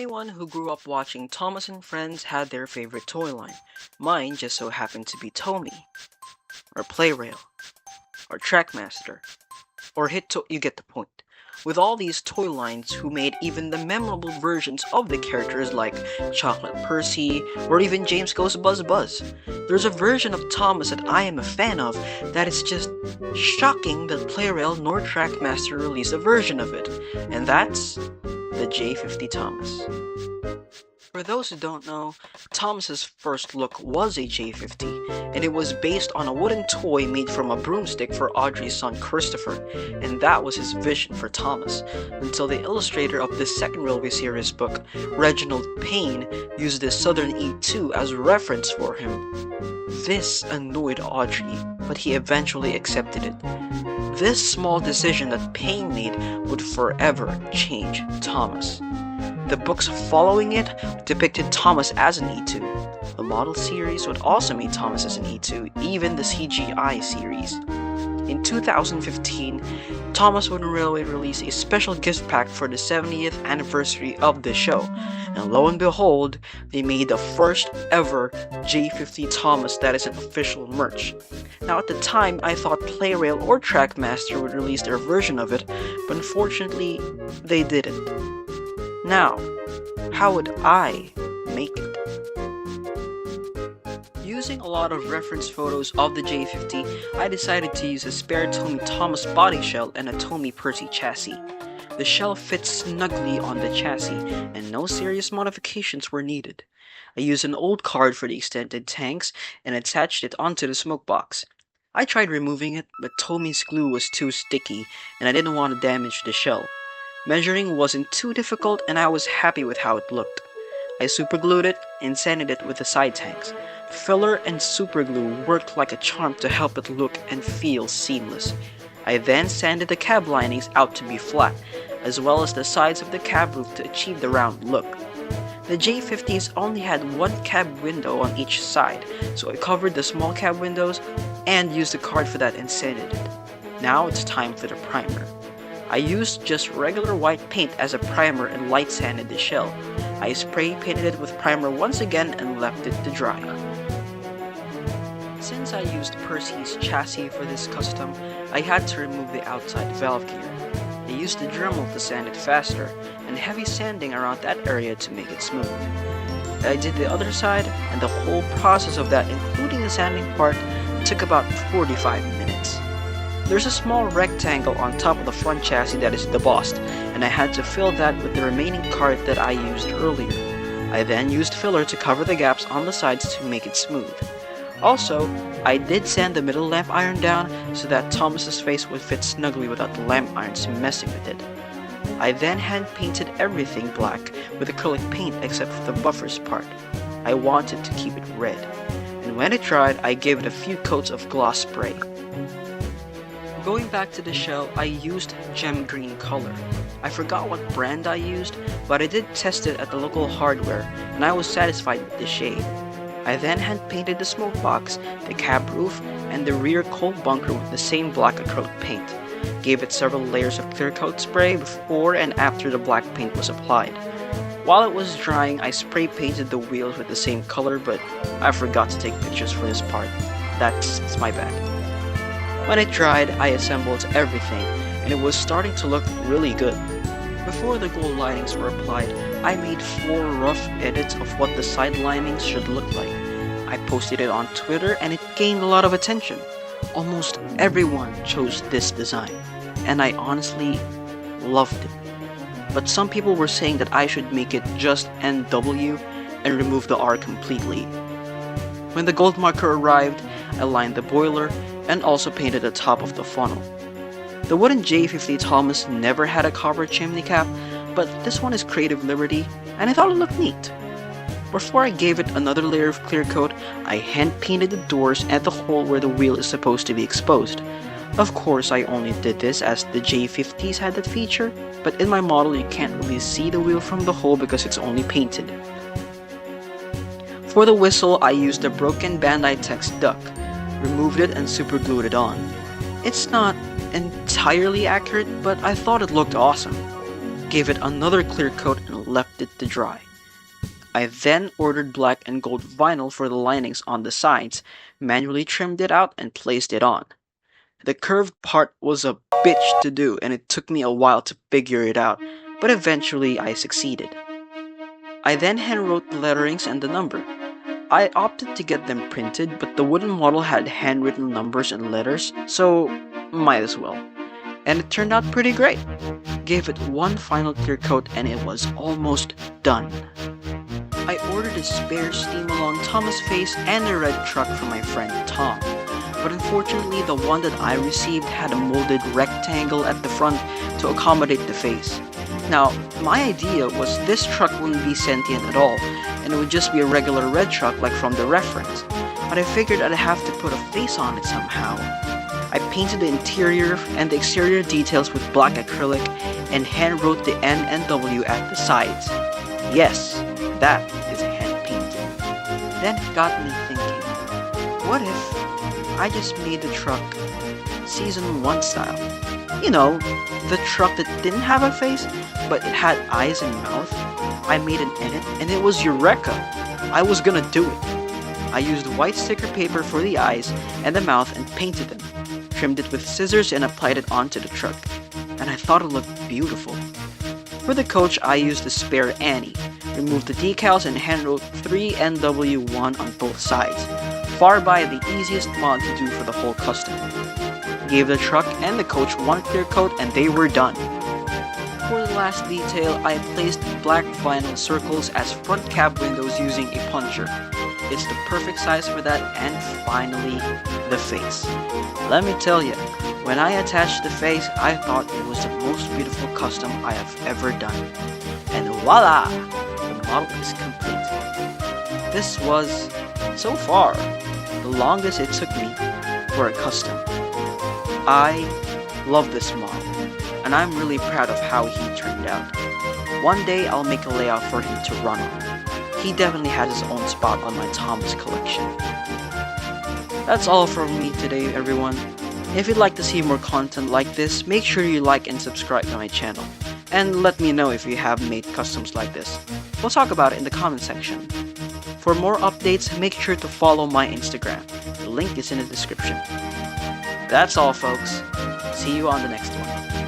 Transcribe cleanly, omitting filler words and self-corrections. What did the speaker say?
Anyone who grew up watching Thomas and Friends had their favorite toy line. Mine just so happened to be Tommy, or Plarail, or Trackmaster, or you get the point. With all these toy lines who made even the memorable versions of the characters like Chocolate Percy, or even James Goes Buzz Buzz. There's a version of Thomas that I am a fan of that is just shocking that Plarail nor Trackmaster released a version of it, and that's the J50 Thomas. For those who don't know, Thomas's first look was a J50, and it was based on a wooden toy made from a broomstick for Audrey's son Christopher, and that was his vision for Thomas, until the illustrator of the second Railway Series book, Reginald Payne, used the Southern E2 as reference for him. This annoyed Audrey, but he eventually accepted it. This small decision that Payne made would forever change Thomas. The books following it depicted Thomas as an E2. The model series would also make Thomas as an E2, even the CGI series. In 2015, Thomas Wooden Railway released a special gift pack for the 70th anniversary of the show, and lo and behold, they made the first ever J50 Thomas that is an official merch. Now at the time, I thought Plarail or Trackmaster would release their version of it, but unfortunately, they didn't. Now, how would I make it? Using a lot of reference photos of the J50, I decided to use a spare Tommy Thomas body shell and a Tommy Percy chassis. The shell fits snugly on the chassis, and no serious modifications were needed. I used an old card for the extended tanks and attached it onto the smoke box. I tried removing it, but Tommy's glue was too sticky, and I didn't want to damage the shell. Measuring wasn't too difficult, and I was happy with how it looked. I superglued it and sanded it with the side tanks. Filler and superglue worked like a charm to help it look and feel seamless. I then sanded the cab linings out to be flat, as well as the sides of the cab roof to achieve the round look. The J50s only had one cab window on each side, so I covered the small cab windows and used the card for that and sanded it. Now it's time for the primer. I used just regular white paint as a primer and light sanded the shell. I spray painted it with primer once again and left it to dry. Since I used Percy's chassis for this custom, I had to remove the outside valve gear. I used the Dremel to sand it faster, and heavy sanding around that area to make it smooth. I did the other side, and the whole process of that, including the sanding part, took about 45 minutes. There's a small rectangle on top of the front chassis that is debossed, and I had to fill that with the remaining card that I used earlier. I then used filler to cover the gaps on the sides to make it smooth. Also, I did sand the middle lamp iron down so that Thomas's face would fit snugly without the lamp irons messing with it. I then hand painted everything black with acrylic paint except for the buffers part. I wanted to keep it red, and when it dried, I gave it a few coats of gloss spray. Going back to the shell, I used gem green color. I forgot what brand I used, but I did test it at the local hardware, and I was satisfied with the shade. I then hand painted the smoke box, the cab roof, and the rear coal bunker with the same black acrylic paint. Gave it several layers of clear coat spray before and after the black paint was applied. While it was drying, I spray painted the wheels with the same color, but I forgot to take pictures for this part. That's my bad. When it dried, I assembled everything, and it was starting to look really good. Before the gold linings were applied, I made 4 rough edits of what the side linings should look like. I posted it on Twitter, and it gained a lot of attention. Almost everyone chose this design, and I honestly loved it. But some people were saying that I should make it just NW and remove the R completely. When the gold marker arrived, I lined the boiler and also painted the top of the funnel. The wooden J50 Thomas never had a copper chimney cap, but this one is Creative Liberty, and I thought it looked neat. Before I gave it another layer of clear coat, I hand painted the doors and the hole where the wheel is supposed to be exposed. Of course, I only did this as the J50s had that feature, but in my model you can't really see the wheel from the hole because it's only painted. For the whistle, I used a broken Bandai Tex duck, removed it and superglued it on. It's not entirely accurate, but I thought it looked awesome. Gave it another clear coat and left it to dry. I then ordered black and gold vinyl for the linings on the sides, manually trimmed it out, and placed it on. The curved part was a bitch to do, and it took me a while to figure it out, but eventually I succeeded. I then handwrote the letterings and the number. I opted to get them printed, but the wooden model had handwritten numbers and letters, so might as well. And it turned out pretty great. Gave it one final clear coat and it was almost done. I ordered a spare steam-along Thomas face and a red truck from my friend Tom, but unfortunately the one that I received had a molded rectangle at the front to accommodate the face. Now, my idea was this truck wouldn't be sentient at all, and it would just be a regular red truck like from the reference, but I figured I'd have to put a face on it somehow. I painted the interior and the exterior details with black acrylic and hand-wrote the N and W at the sides. Yes, that is hand painting. Then it got me thinking, what if I just made the truck Season 1 style? You know, the truck that didn't have a face, but it had eyes and mouth. I made an edit and it was Eureka! I was gonna do it. I used white sticker paper for the eyes and the mouth and painted them. Trimmed it with scissors and applied it onto the truck. And I thought it looked beautiful. For the coach, I used a spare Annie. Removed the decals and handwrote 3NW1 on both sides. Far by the easiest mod to do for the whole custom. Gave the truck and the coach one clear coat and they were done. For the last detail, I placed black vinyl circles as front cab windows using a puncher. It's the perfect size for that, and finally, the face. Let me tell you, when I attached the face, I thought it was the most beautiful custom I have ever done. And voila! The model is complete. This was, so far, the longest it took me for a custom. I love this model, and I'm really proud of how he turned out. One day I'll make a layout for him to run on. He definitely has his own spot on my Thomas collection. That's all from me today, everyone. If you'd like to see more content like this, make sure you like and subscribe to my channel. And let me know if you have made customs like this. We'll talk about it in the comment section. For more updates, make sure to follow my Instagram. The link is in the description. That's all, folks. See you on the next one.